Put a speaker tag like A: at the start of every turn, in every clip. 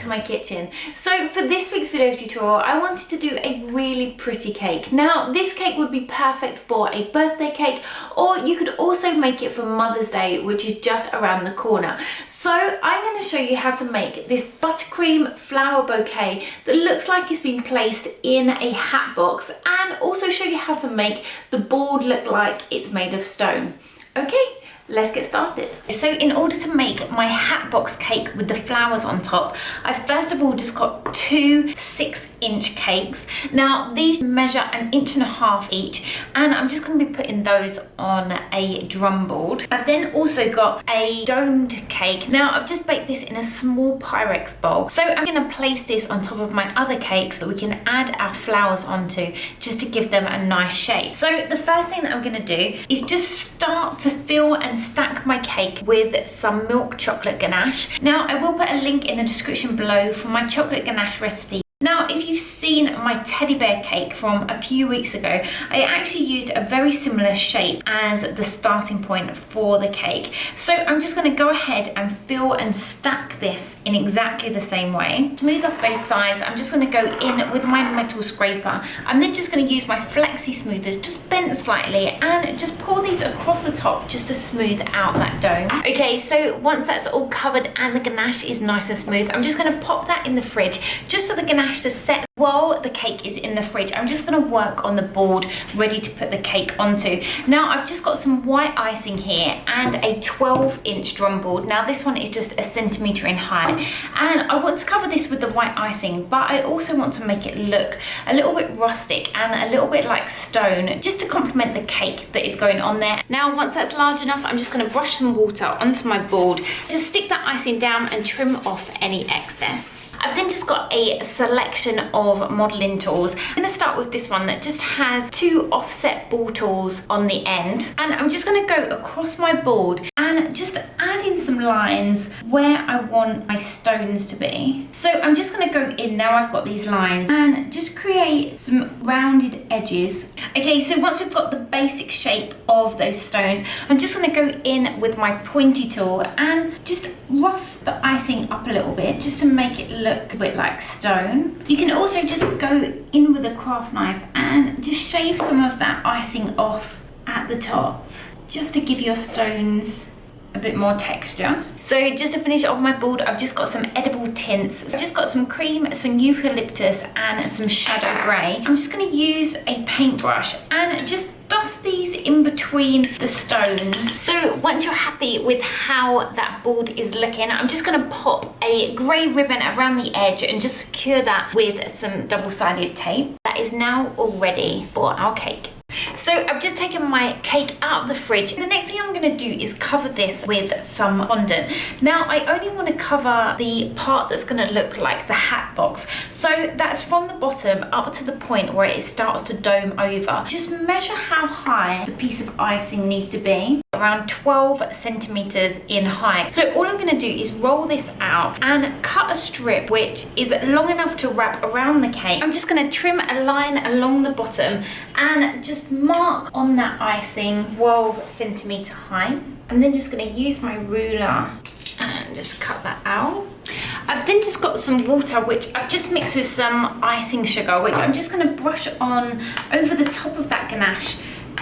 A: my kitchen. So for this week's video tutorial, I wanted to do a really pretty cake. Now this cake would be perfect for a birthday cake, or you could also make it for Mother's Day, which is just around the corner. So I'm going to show you how to make this buttercream flower bouquet that looks like it's been placed in a hat box, and also show you how to make the board look like it's made of stone. Okay, let's get started. So in order to make my hat box cake with the flowers on top, I first of all just got two 6-inch cakes. Now these measure 1.5 inches each, and I'm just going to be putting those on a drum board. I've then also got a domed cake. Now I've just baked this in a small Pyrex bowl. So I'm going to place this on top of my other cakes that we can add our flowers onto, just to give them a nice shape. So the first thing that I'm going to do is just start to fill and stack my cake with some milk chocolate ganache. Now I will put a link in the description below for my chocolate ganache recipe. Now, if you've seen my teddy bear cake from a few weeks ago, I actually used a very similar shape as the starting point for the cake. So I'm just going to go ahead and fill and stack this in exactly the same way. Smooth off both sides. I'm just going to go in with my metal scraper. I'm then just going to use my flexi smoothers, just bent slightly, and just pour these across the top just to smooth out that dome. Okay, so once that's all covered and the ganache is nice and smooth, I'm just going to pop that in the fridge just for the ganache to set. While the cake is in the fridge, I'm just going to work on the board ready to put the cake onto. Now I've just got some white icing here and a 12-inch drum board. Now this one is just 1 centimetre in height, and I want to cover this with the white icing, but I also want to make it look a little bit rustic and a little bit like stone, just to complement the cake that is going on there. Now once that's large enough, I'm just going to brush some water onto my board to stick that icing down and trim off any excess. I've then just got a selection of modelling tools. I'm going to start with this one that just has 2 offset ball tools on the end, and I'm just going to go across my board and just add in some lines where I want my stones to be. So I'm just going to go in, now I've got these lines, and just create some rounded edges. Okay, so once we've got the basic shape of those stones, I'm just going to go in with my pointy tool and just rough the icing up a little bit, just to make it look a bit like stone. You can also just go in with a craft knife and just shave some of that icing off at the top, just to give your stones a bit more texture. So just to finish off my board, I've just got some edible tints. I've just got some cream, some eucalyptus, and some shadow grey. I'm just going to use a paintbrush and just dust these in between the stones. So once you're happy with how that board is looking, I'm just going to pop a grey ribbon around the edge and just secure that with some double-sided tape. That is now all ready for our cake. So I've just taken my cake out of the fridge. The next thing I'm going to do is cover this with some fondant. Now I only want to cover the part that's going to look like the hat box. So that's from the bottom up to the point where it starts to dome over. Just measure how high the piece of icing needs to be. Around 12 centimeters in height. So all I'm going to do is roll this out and cut a strip which is long enough to wrap around the cake. I'm just going to trim a line along the bottom and just mark on that icing 12 centimeter height. I'm then just going to use my ruler and just cut that out. I've then just got some water which I've just mixed with some icing sugar, which I'm just going to brush on over the top of that ganache,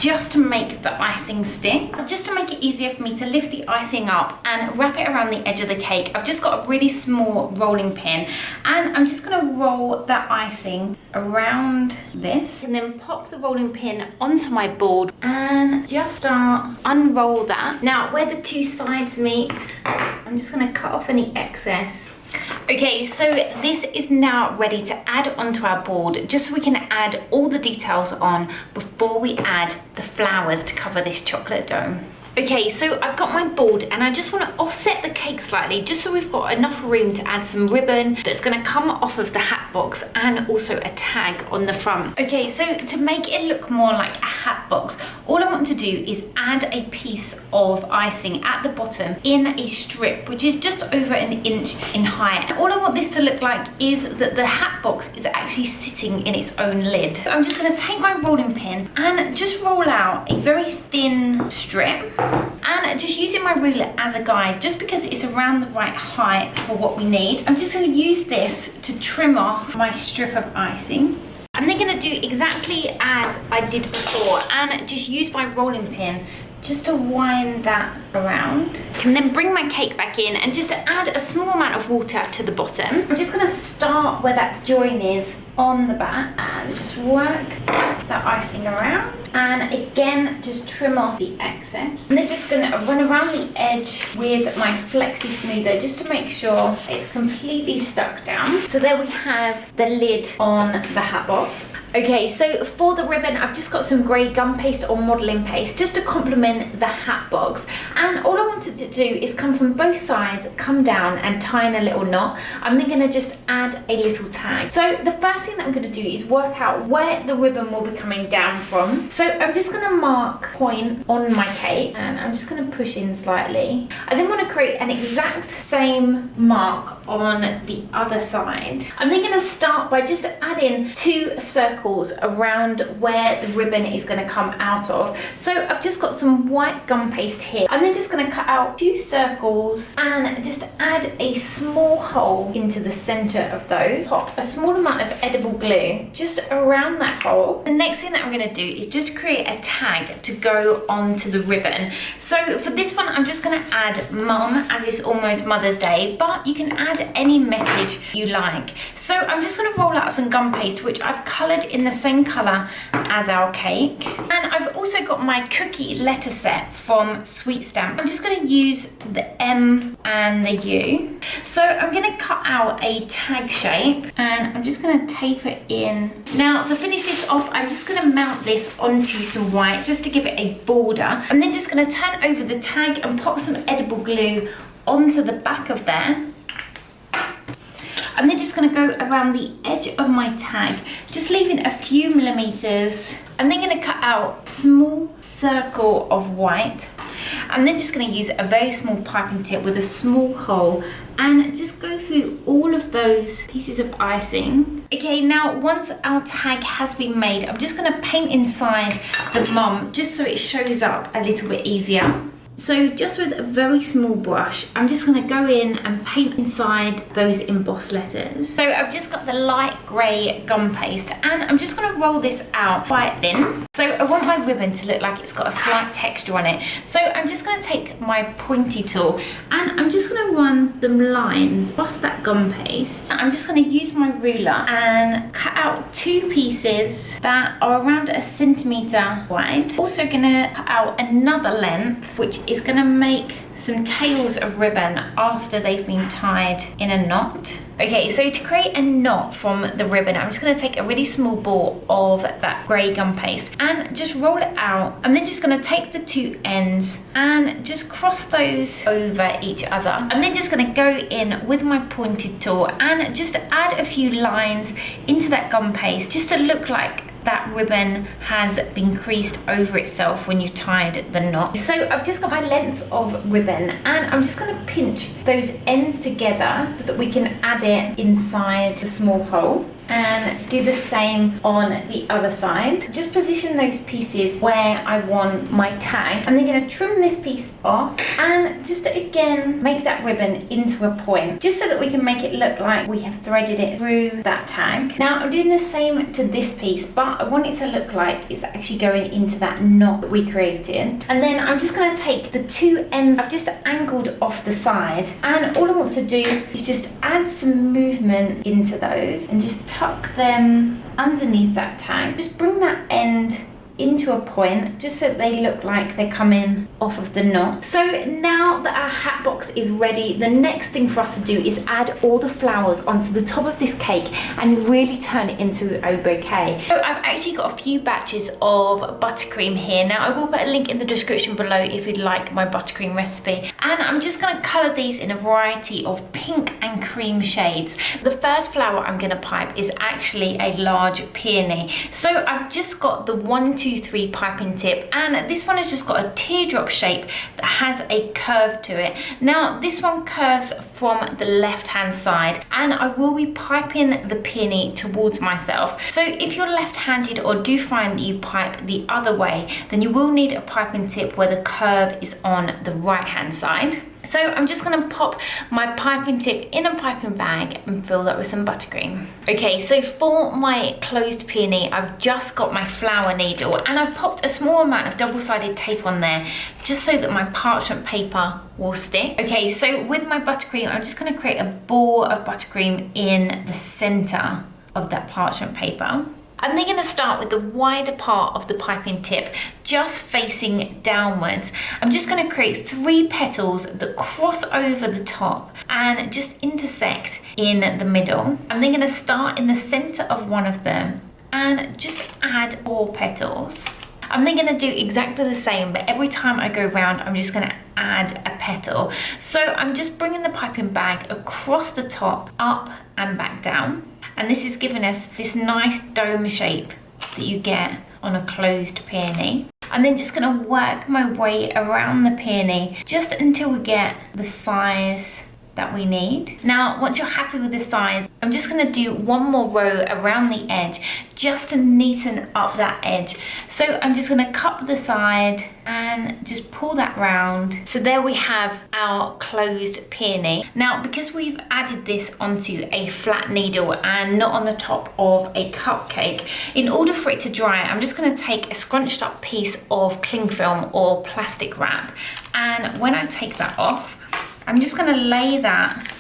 A: just to make the icing stick. Just to make it easier for me to lift the icing up and wrap it around the edge of the cake, I've just got a really small rolling pin, and I'm just going to roll that icing around this and then pop the rolling pin onto my board and just start unroll that. Now where the 2 sides meet, I'm just going to cut off any excess. Okay, so this is now ready to add onto our board, just so we can add all the details on before we add the flowers to cover this chocolate dome. Okay, so I've got my board and I just want to offset the cake slightly, just so we've got enough room to add some ribbon that's going to come off of the hat box and also a tag on the front. Okay, so to make it look more like a hat box, all I want to do is add a piece of icing at the bottom in a strip which is just over 1 inch in height. And all I want this to look like is that the hat box is actually sitting in its own lid. So I'm just going to take my rolling pin and just roll out a very thin strip and and just using my ruler as a guide, just because it's around the right height for what we need. I'm just going to use this to trim off my strip of icing. I'm then going to do exactly as I did before and just use my rolling pin just to wind that around. And then bring my cake back in and just add a small amount of water to the bottom. I'm just going to start where that join is on the back and just work that icing around. And again, just trim off the excess. And then just going to run around the edge with my flexi smoother just to make sure it's completely stuck down. So there we have the lid on the hat box. Okay, so for the ribbon, I've just got some grey gum paste or modelling paste just to complement the hat box. And all I wanted to do is come from both sides, come down and tie in a little knot. I'm then going to just add a little tag. So the first thing that I'm going to do is work out where the ribbon will be coming down from. So I'm just going to mark a point on my cake and I'm just going to push in slightly. I then want to create an exact same mark on the other side. I'm then going to start by just adding 2 circles around where the ribbon is going to come out of. So I've just got some white gum paste here. I'm then just going to cut out 2 circles and just add a small hole into the center of those. Pop a small amount of edible glue just around that hole. The next thing that I'm going to do is just create a tag to go onto the ribbon. So for this one, I'm just going to add Mum, as it's almost Mother's Day, but you can add any message you like. So I'm just going to roll out some gum paste, which I've coloured in the same colour as our cake. And I've also got my cookie letter set from Sweet Stamp. I'm just going to use the M and the U. So I'm going to cut out a tag shape and I'm just going to tape it in. Now to finish this off, I'm just going to mount this onto some white just to give it a border. I'm then just going to turn over the tag and pop some edible glue onto the back of there. I'm then just going to go around the edge of my tag, just leaving a few millimeters. I'm then going to cut out a small circle of white. I'm then just going to use a very small piping tip with a small hole and just go through all of those pieces of icing. Okay, now once our tag has been made, I'm just going to paint inside the Mum just so it shows up a little bit easier. So just with a very small brush, I'm just going to go in and paint inside those embossed letters. So I've just got the light grey gum paste and I'm just going to roll this out quite thin. So I want my ribbon to look like it's got a slight texture on it. So I'm just going to take my pointy tool and I'm just going to run some lines across that gum paste. I'm just going to use my ruler and cut out 2 pieces that are around 1 centimetre wide. Also going to cut out another length, which is going to make some tails of ribbon after they've been tied in a knot. Okay, so to create a knot from the ribbon, I'm just going to take a really small ball of that grey gum paste and just roll it out. I'm then just going to take the 2 ends and just cross those over each other. I'm then just going to go in with my pointed tool and just add a few lines into that gum paste just to look like that ribbon has been creased over itself when you've tied the knot. So I've just got my lengths of ribbon and I'm just going to pinch those ends together so that we can add it inside the small hole. And do the same on the other side. Just position those pieces where I want my tag. I'm then going to trim this piece off and just again make that ribbon into a point just so that we can make it look like we have threaded it through that tag. Now I'm doing the same to this piece, but I want it to look like it's actually going into that knot that we created. And then I'm just going to take the 2 ends I've just angled off the side and all I want to do is just add some movement into those and just tuck them underneath that tag. Just bring that end into a point just so they look like they're coming off of the knot. So now that our hat box is ready, the next thing for us to do is add all the flowers onto the top of this cake and really turn it into a bouquet. So I've actually got a few batches of buttercream here. Now I will put a link in the description below if you'd like my buttercream recipe. And I'm just going to colour these in a variety of pink and cream shades. The first flower I'm going to pipe is actually a large peony. So I've just got the 1 123 piping tip, and this one has just got a teardrop shape that has a curve to it. Now this one curves from the left hand side, and I will be piping the peony towards myself. So if you're left-handed or do find that you pipe the other way, then you will need a piping tip where the curve is on the right hand side. So I'm just going to pop my piping tip in a piping bag and fill that with some buttercream. Okay, so for my closed peony, I've just got my flower needle and I've popped a small amount of double-sided tape on there just so that my parchment paper will stick. Okay, so with my buttercream, I'm just going to create a ball of buttercream in the center of that parchment paper. I'm then going to start with the wider part of the piping tip, just facing downwards. I'm just going to create 3 petals that cross over the top and just intersect in the middle. I'm then going to start in the center of one of them and just add 4 petals. I'm then going to do exactly the same, but every time I go round, I'm just going to add a petal. So I'm just bringing the piping bag across the top, up and back down. And this is giving us this nice dome shape that you get on a closed peony. I'm then just going to work my way around the peony just until we get the size that we need. Now, once you're happy with the size, I'm just going to do one more row around the edge just to neaten up that edge. So I'm just going to cut the side and just pull that round. So there we have our closed peony. Now, because we've added this onto a flat needle and not on the top of a cupcake, in order for it to dry, I'm just going to take a scrunched up piece of cling film or plastic wrap. And when I take that off, I'm just going to lay that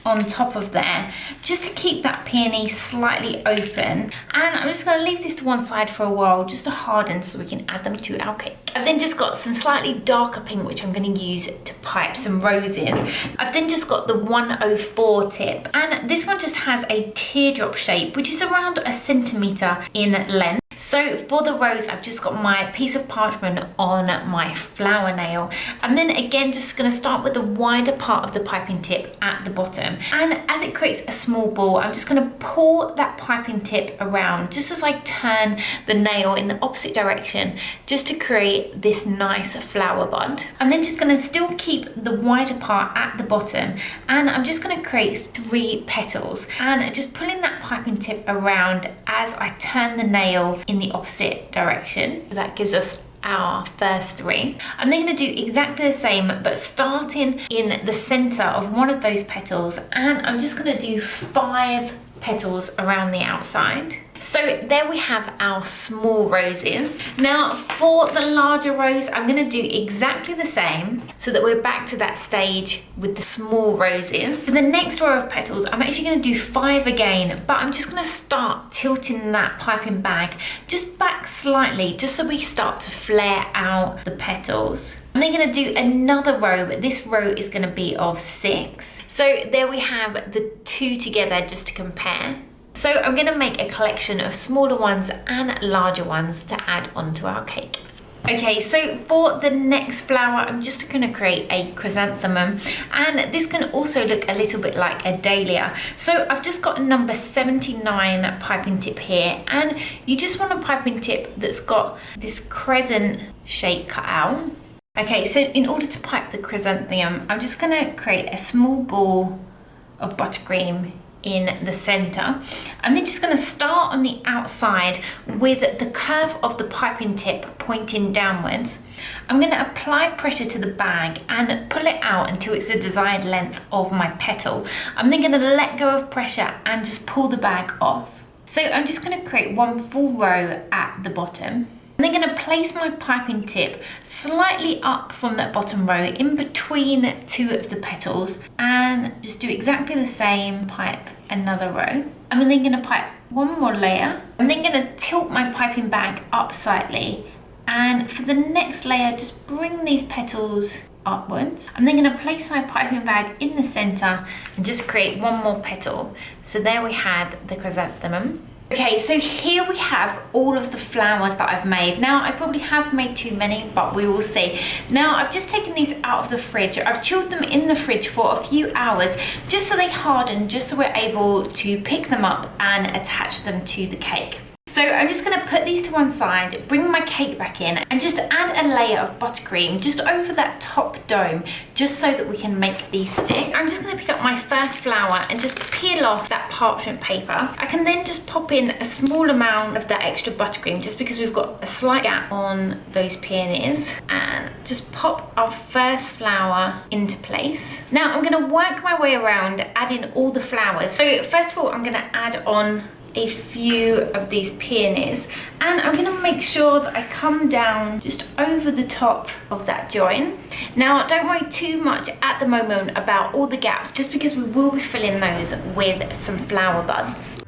A: on top of there just to keep that peony slightly open, and I'm just going to leave this to one side for a while just to harden so we can add them to our cake. I've then just got some slightly darker pink which I'm going to use to pipe some roses. I've then just got the 104 tip, and this one just has a teardrop shape which is around 1 centimeter in length. So for the rose, I've just got my piece of parchment on my flower nail. And then again, just gonna start with the wider part of the piping tip at the bottom. And as it creates a small ball, I'm just gonna pull that piping tip around just as I turn the nail in the opposite direction, just to create this nice flower bud. I'm then just gonna still keep the wider part at the bottom, and I'm just gonna create 3 petals and just pulling that piping tip around as I turn the nail in the opposite direction. That gives us our first 3. I'm then going to do exactly the same, but starting in the center of one of those petals, and I'm just going to do 5 petals around the outside. So there we have our small roses. Now for the larger rose, I'm going to do exactly the same so that we're back to that stage with the small roses. For the next row of petals, I'm actually going to do 5 again, but I'm just going to start tilting that piping bag just back slightly, just so we start to flare out the petals. I'm then going to do another row, but this row is going to be of 6. So there we have the 2 together just to compare. So I'm going to make a collection of smaller ones and larger ones to add onto our cake. Okay, so for the next flower, I'm just going to create a chrysanthemum, and this can also look a little bit like a dahlia. So I've just got a number 79 piping tip here, and you just want a piping tip that's got this crescent shape cut out. Okay, so in order to pipe the chrysanthemum, I'm just going to create a small ball of buttercream in the center. I'm then just going to start on the outside with the curve of the piping tip pointing downwards. I'm going to apply pressure to the bag and pull it out until it's the desired length of my petal. I'm then going to let go of pressure and just pull the bag off. So I'm just going to create 1 full row at the bottom. I'm then going to place my piping tip slightly up from that bottom row in between 2 of the petals, and just do exactly the same, pipe another row. I'm then going to pipe 1 more layer. I'm then going to tilt my piping bag up slightly, and for the next layer just bring these petals upwards. I'm then going to place my piping bag in the center and just create 1 more petal. So there we had the chrysanthemum. Okay, so here we have all of the flowers that I've made. Now, I probably have made too many, but we will see. Now, I've just taken these out of the fridge. I've chilled them in the fridge for a few hours, just so they harden, just so we're able to pick them up and attach them to the cake. So I'm just going to put these to one side, bring my cake back in and just add a layer of buttercream just over that top dome, just so that we can make these stick. I'm just going to pick up my first flower and just peel off that parchment paper. I can then just pop in a small amount of that extra buttercream just because we've got a slight gap on those peonies, and just pop our first flower into place. Now I'm going to work my way around adding all the flowers. So first of all, I'm going to add on a few of these peonies, and I'm going to make sure that I come down just over the top of that join. Now don't worry too much at the moment about all the gaps, just because we will be filling those with some flower buds.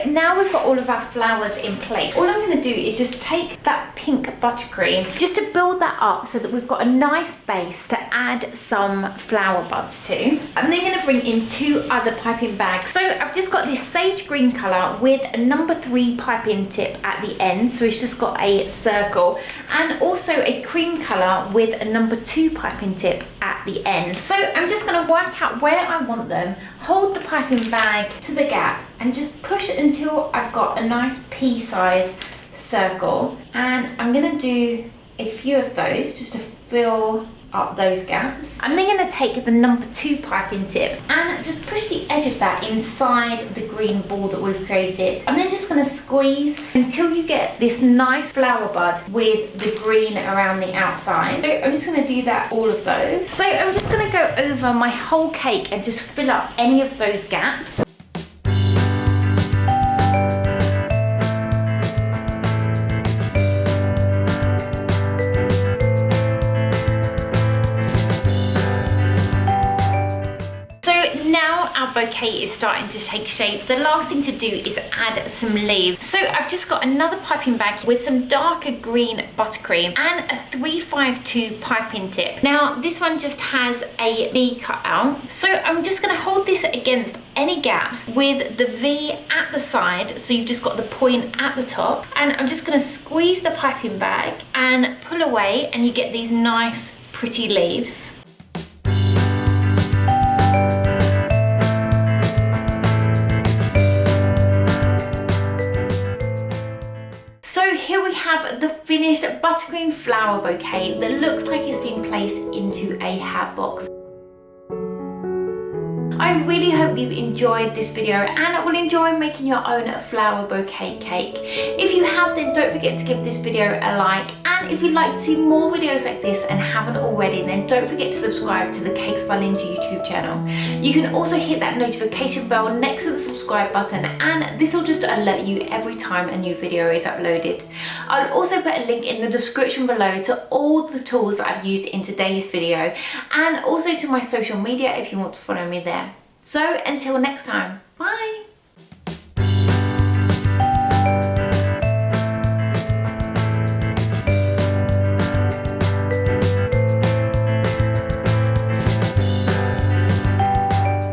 A: Now we've got all of our flowers in place. All I'm going to do is just take that pink buttercream just to build that up so that we've got a nice base to add some flower buds to. I'm then going to bring in two other piping bags. So I've just got this sage green colour with a number 3 piping tip at the end, so it's just got a circle, and also a cream colour with a number 2 piping tip at the end. So I'm just going to work out where I want them, hold the piping bag to the gap and just push it until I've got a nice pea-sized circle, and I'm going to do a few of those just to fill up those gaps. I'm then going to take the number 2 piping tip and just push the edge of that inside the green ball that we've created. I'm then just going to squeeze until you get this nice flower bud with the green around the outside. So I'm just going to do that, all of those. So I'm just going to go over my whole cake and just fill up any of those gaps. Now our bouquet is starting to take shape. The last thing to do is add some leaves. So I've just got another piping bag with some darker green buttercream and a 352 piping tip. Now this one just has a V cut out. So I'm just going to hold this against any gaps with the V at the side, so you've just got the point at the top, and I'm just going to squeeze the piping bag and pull away, and you get these nice pretty leaves. Here we have the finished buttercream flower bouquet that looks like it's been placed into a hat box. I really hope you've enjoyed this video and will enjoy making your own flower bouquet cake. If you have, then don't forget to give this video a like, and if you'd like to see more videos like this and haven't already, then don't forget to subscribe to the Cakes by Lindsay YouTube channel. You can also hit that notification bell next to the subscribe button, and this will just alert you every time a new video is uploaded. I'll also put a link in the description below to all the tools that I've used in today's video, and also to my social media if you want to follow me there. So until next time, bye!